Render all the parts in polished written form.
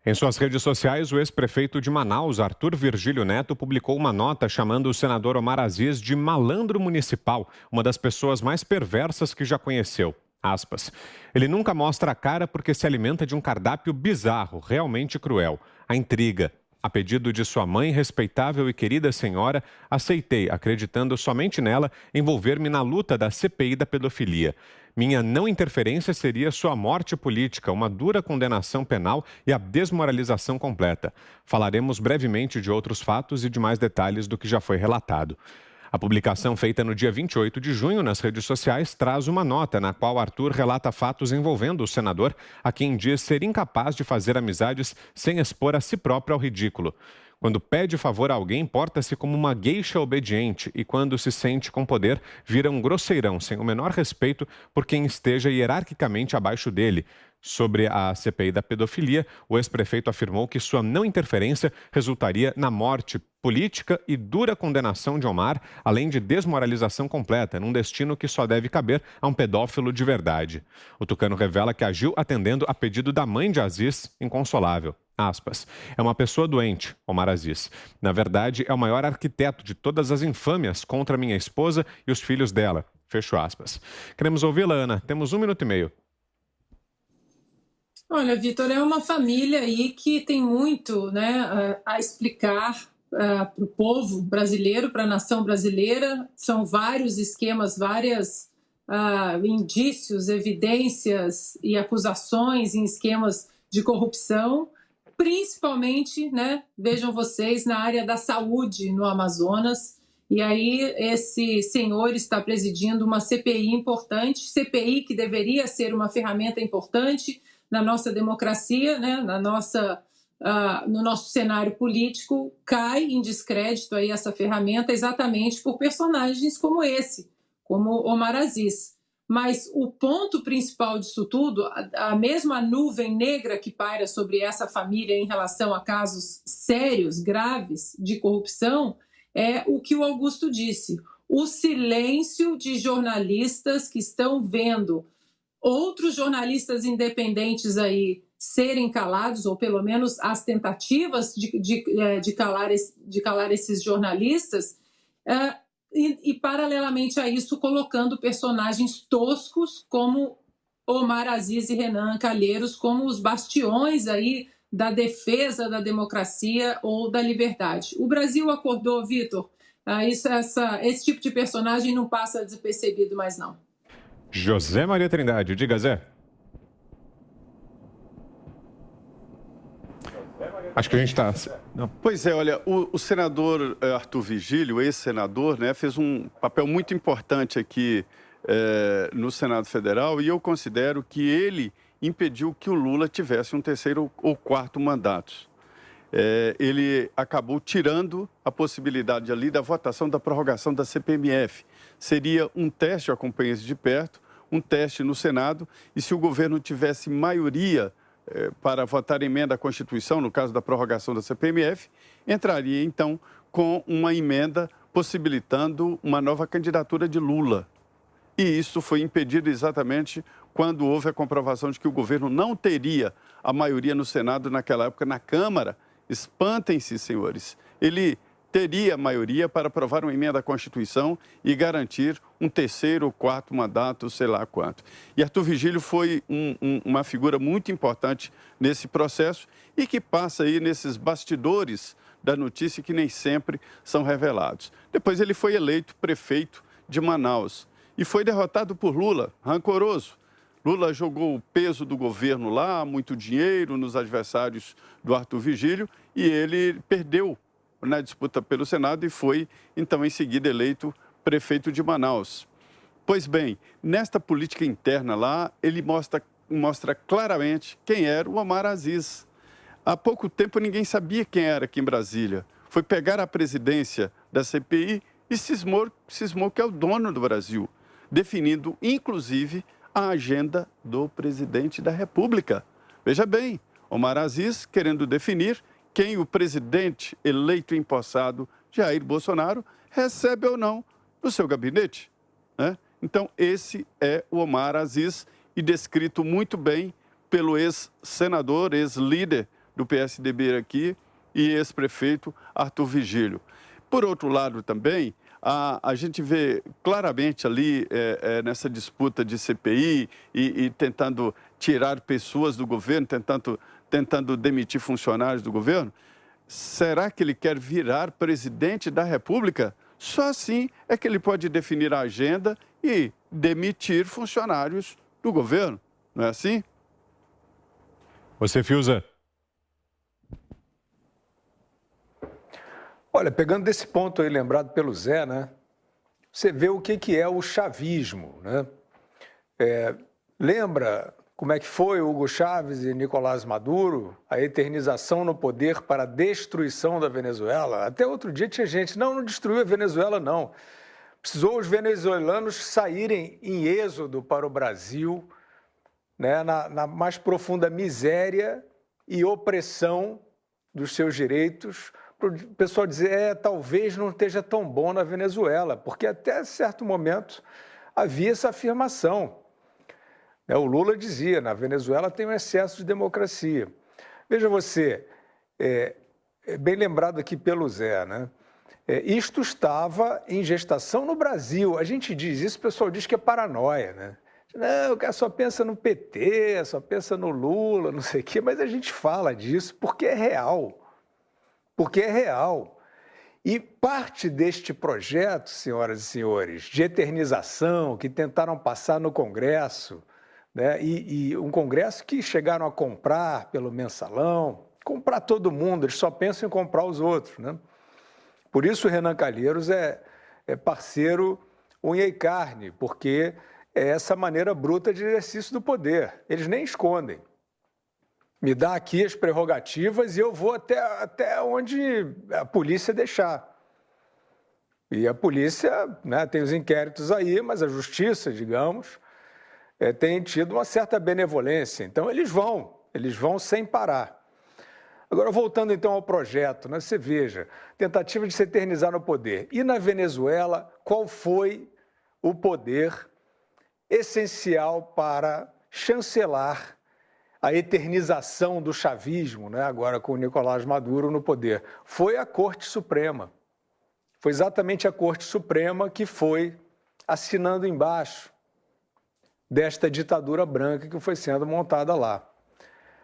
Em suas redes sociais, o ex-prefeito de Manaus, Arthur Virgílio Neto, publicou uma nota chamando o senador Omar Aziz de malandro municipal, uma das pessoas mais perversas que já conheceu. Aspas. Ele nunca mostra a cara porque se alimenta de um cardápio bizarro, realmente cruel. A intriga. A pedido de sua mãe, respeitável e querida senhora, aceitei, acreditando somente nela, envolver-me na luta da CPI da pedofilia. Minha não interferência seria sua morte política, uma dura condenação penal e a desmoralização completa. Falaremos brevemente de outros fatos e de mais detalhes do que já foi relatado. A publicação feita no dia 28 de junho nas redes sociais traz uma nota na qual Arthur relata fatos envolvendo o senador, a quem diz ser incapaz de fazer amizades sem expor a si próprio ao ridículo. Quando pede favor a alguém, porta-se como uma gueixa obediente e, quando se sente com poder, vira um grosseirão sem o menor respeito por quem esteja hierarquicamente abaixo dele. Sobre a CPI da pedofilia, o ex-prefeito afirmou que sua não interferência resultaria na morte política e dura condenação de Omar, além de desmoralização completa, num destino que só deve caber a um pedófilo de verdade. O tucano revela que agiu atendendo a pedido da mãe de Aziz, inconsolável. Aspas. É uma pessoa doente, Omar Aziz. Na verdade, é o maior arquiteto de todas as infâmias contra minha esposa e os filhos dela. Fecho aspas. Queremos ouvi-la, Ana. Temos 1 minuto e meio. Olha, Vitor, é uma família aí que tem muito, né, a explicar para o povo brasileiro, para a nação brasileira. São vários esquemas, vários indícios, evidências e acusações em esquemas de corrupção, principalmente, né, vejam vocês, na área da saúde no Amazonas. E aí esse senhor está presidindo uma CPI importante, CPI que deveria ser uma ferramenta importante na nossa democracia, né, no nosso cenário político, cai em descrédito aí essa ferramenta exatamente por personagens como esse, como Omar Aziz. Mas o ponto principal disso tudo, a mesma nuvem negra que paira sobre essa família em relação a casos sérios, graves de corrupção, é o que o Augusto disse: o silêncio de jornalistas que estão vendo outros jornalistas independentes aí serem calados, ou pelo menos as tentativas de calar esses jornalistas, paralelamente a isso, colocando personagens toscos como Omar Aziz e Renan Calheiros como os bastiões aí da defesa da democracia ou da liberdade. O Brasil acordou, Vitor. Esse tipo de personagem não passa despercebido mais, não. José Maria Trindade, diga, Zé. Acho que a gente está... Pois é, olha, o senador Arthur Virgílio, ex-senador, né, fez um papel muito importante aqui no Senado Federal, e eu considero que ele impediu que o Lula tivesse um terceiro ou quarto mandato. Ele acabou tirando a possibilidade ali da votação da prorrogação da CPMF. Seria um teste, eu acompanhei isso de perto, um teste no Senado, e se o governo tivesse maioria para votar emenda à Constituição, no caso da prorrogação da CPMF, entraria então com uma emenda possibilitando uma nova candidatura de Lula. E isso foi impedido exatamente quando houve a comprovação de que o governo não teria a maioria no Senado naquela época. Na Câmara, espantem-se, senhores, ele teria maioria para aprovar uma emenda à Constituição e garantir um terceiro ou quarto mandato, sei lá quanto. E Arthur Virgílio foi uma figura muito importante nesse processo e que passa aí nesses bastidores da notícia que nem sempre são revelados. Depois ele foi eleito prefeito de Manaus e foi derrotado por Lula, rancoroso. Lula jogou o peso do governo lá, muito dinheiro nos adversários do Arthur Virgílio, e ele perdeu na disputa pelo Senado e foi, então, em seguida eleito prefeito de Manaus. Pois bem, nesta política interna lá, ele mostra claramente quem era o Omar Aziz. Há pouco tempo ninguém sabia quem era aqui em Brasília. Foi pegar a presidência da CPI e cismou que é o dono do Brasil, definindo, inclusive, a agenda do presidente da República. Veja bem, Omar Aziz querendo definir quem o presidente eleito e empossado, Jair Bolsonaro, recebe ou não no seu gabinete, né? Então, esse é o Omar Aziz, e descrito muito bem pelo ex-senador, ex-líder do PSDB aqui e ex-prefeito Arthur Vigílio. Por outro lado também, a gente vê claramente ali nessa disputa de CPI e tentando tirar pessoas do governo, tentando demitir funcionários do governo. Será que ele quer virar presidente da República? Só assim é que ele pode definir a agenda e demitir funcionários do governo. Não é assim? Você, Fiuza. Olha, pegando desse ponto aí lembrado pelo Zé, né? Você vê o que é o chavismo, né? Lembra como é que foi Hugo Chávez e Nicolás Maduro, a eternização no poder para a destruição da Venezuela? Até outro dia tinha gente, não destruiu a Venezuela, não. Precisou os venezuelanos saírem em êxodo para o Brasil, né, na mais profunda miséria e opressão dos seus direitos, para o pessoal dizer, talvez não esteja tão bom na Venezuela, porque até certo momento havia essa afirmação. O Lula dizia, na Venezuela tem um excesso de democracia. Veja você, bem lembrado aqui pelo Zé, né? Isto estava em gestação no Brasil. A gente diz isso, o pessoal diz que é paranoia, né? Não, o cara só pensa no PT, só pensa no Lula, não sei o quê, mas a gente fala disso porque é real. Porque é real. E parte deste projeto, senhoras e senhores, de eternização que tentaram passar no Congresso, né, e um Congresso que chegaram a comprar pelo mensalão, comprar todo mundo, eles só pensam em comprar os outros, né? Por isso o Renan Calheiros é parceiro unha e carne, porque é essa maneira bruta de exercício do poder. Eles nem escondem. Me dá aqui as prerrogativas e eu vou até onde a polícia deixar. E a polícia, né, tem os inquéritos aí, mas a justiça, digamos, tem tido uma certa benevolência. Então, eles vão sem parar. Agora, voltando então ao projeto, né, você veja, tentativa de se eternizar no poder. E na Venezuela, qual foi o poder essencial para chancelar a eternização do chavismo, né, agora com o Nicolás Maduro no poder? Foi a Corte Suprema. Foi exatamente a Corte Suprema que foi assinando embaixo desta ditadura branca que foi sendo montada lá.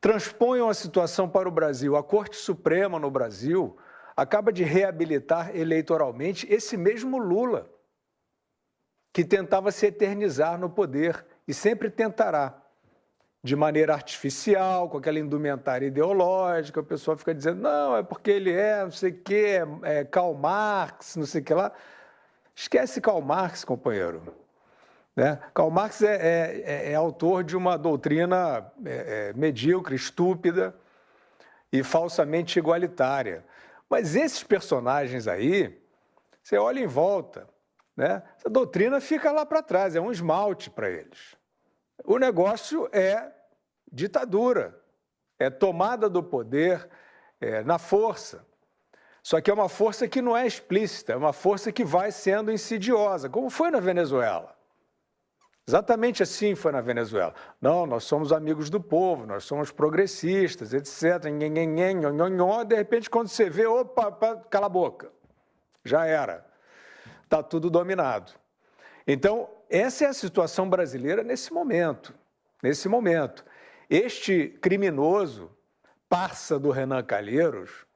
Transponham a situação para o Brasil. A Corte Suprema no Brasil acaba de reabilitar eleitoralmente esse mesmo Lula, que tentava se eternizar no poder e sempre tentará, de maneira artificial, com aquela indumentária ideológica. O pessoal fica dizendo, não, é porque ele não sei o quê, Karl Marx, não sei o que lá. Esquece Karl Marx, companheiro. Né? Karl Marx é autor de uma doutrina medíocre, estúpida e falsamente igualitária. Mas esses personagens aí, você olha em volta, né? Essa doutrina fica lá para trás, é um esmalte para eles. O negócio é ditadura, é tomada do poder na força. Só que é uma força que não é explícita, é uma força que vai sendo insidiosa, como foi na Venezuela. Exatamente assim foi na Venezuela. Não, nós somos amigos do povo, nós somos progressistas, etc. De repente, quando você vê, opa, cala a boca. Já era. Está tudo dominado. Então, essa é a situação brasileira nesse momento. Nesse momento. Este criminoso, parça do Renan Calheiros,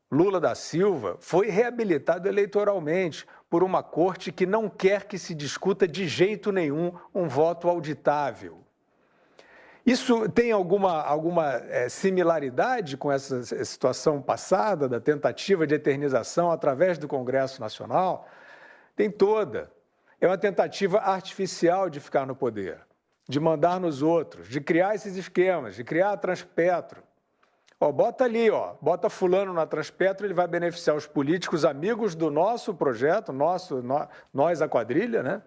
Lula da Silva, foi reabilitado eleitoralmente por uma corte que não quer que se discuta de jeito nenhum um voto auditável. Isso tem alguma similaridade com essa situação passada da tentativa de eternização através do Congresso Nacional? Tem toda. É uma tentativa artificial de ficar no poder, de mandar nos outros, de criar esses esquemas, de criar a Transpetro. Bota ali, bota fulano na Transpetro, ele vai beneficiar os políticos amigos do nosso projeto, nós a quadrilha, né?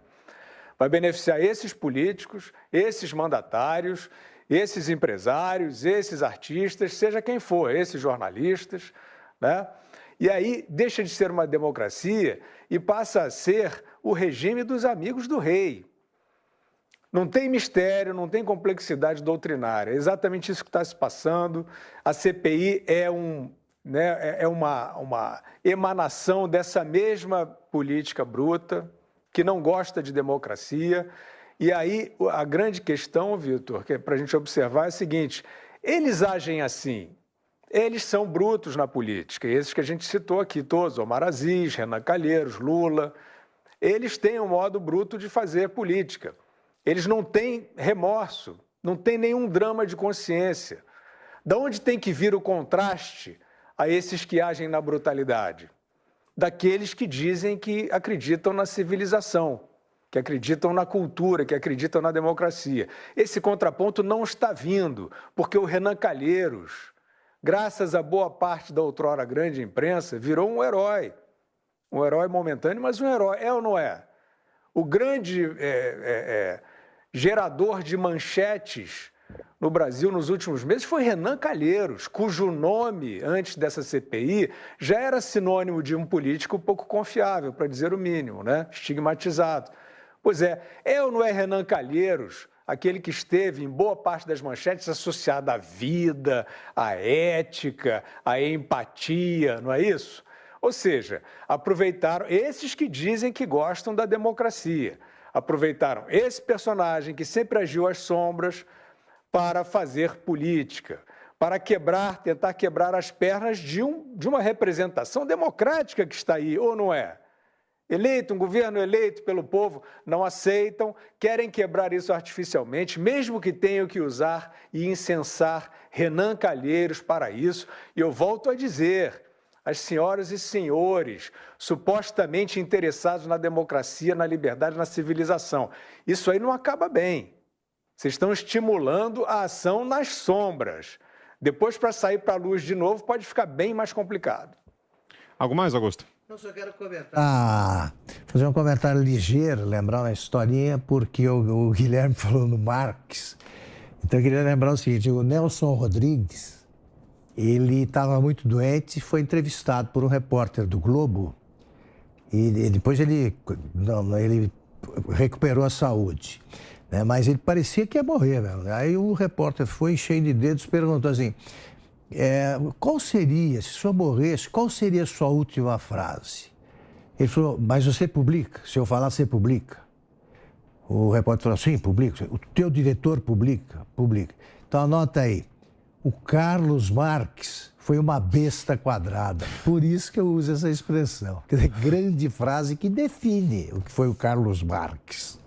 Vai beneficiar esses políticos, esses mandatários, esses empresários, esses artistas, seja quem for, esses jornalistas, né? E aí deixa de ser uma democracia e passa a ser o regime dos amigos do rei. Não tem mistério, não tem complexidade doutrinária. É exatamente isso que está se passando. A CPI é uma emanação dessa mesma política bruta, que não gosta de democracia. E aí a grande questão, Vitor, que é para a gente observar é a seguinte: eles agem assim, eles são brutos na política, esses que a gente citou aqui todos, Omar Aziz, Renan Calheiros, Lula, eles têm um modo bruto de fazer política. Eles não têm remorso, não têm nenhum drama de consciência. Da onde tem que vir o contraste a esses que agem na brutalidade? Daqueles que dizem que acreditam na civilização, que acreditam na cultura, que acreditam na democracia. Esse contraponto não está vindo, porque o Renan Calheiros, graças a boa parte da outrora grande imprensa, virou um herói momentâneo, mas um herói, é ou não é? O grande gerador de manchetes no Brasil nos últimos meses foi Renan Calheiros, cujo nome, antes dessa CPI, já era sinônimo de um político pouco confiável, para dizer o mínimo, né? Estigmatizado. Pois é ou não é Renan Calheiros, aquele que esteve em boa parte das manchetes associado à vida, à ética, à empatia, não é isso? Ou seja, aproveitaram esses que dizem que gostam da democracia, aproveitaram esse personagem que sempre agiu às sombras para fazer política, para tentar quebrar as pernas de uma representação democrática que está aí, ou não é? Um governo eleito pelo povo, não aceitam, querem quebrar isso artificialmente, mesmo que tenham que usar e incensar Renan Calheiros para isso. E eu volto a dizer, as senhoras e senhores supostamente interessados na democracia, na liberdade, na civilização, isso aí não acaba bem. Vocês estão estimulando a ação nas sombras. Depois, para sair para a luz de novo, pode ficar bem mais complicado. Algo mais, Augusto? Eu só quero comentar. Fazer um comentário ligeiro, lembrar uma historinha, porque o Guilherme falou no Marx. Então, eu queria lembrar o seguinte: o Nelson Rodrigues, ele estava muito doente e foi entrevistado por um repórter do Globo. E depois ele recuperou a saúde. Mas ele parecia que ia morrer mesmo. Aí o repórter foi cheio de dedos, perguntou assim: qual seria, se o senhor morresse, qual seria a sua última frase? Ele falou: mas você publica? Se eu falar, você publica? O repórter falou: sim, publica. O teu diretor publica? Publica. Então anota aí: o Carlos Marx foi uma besta quadrada. Por isso que eu uso essa expressão. Quer dizer, grande frase que define o que foi o Carlos Marx.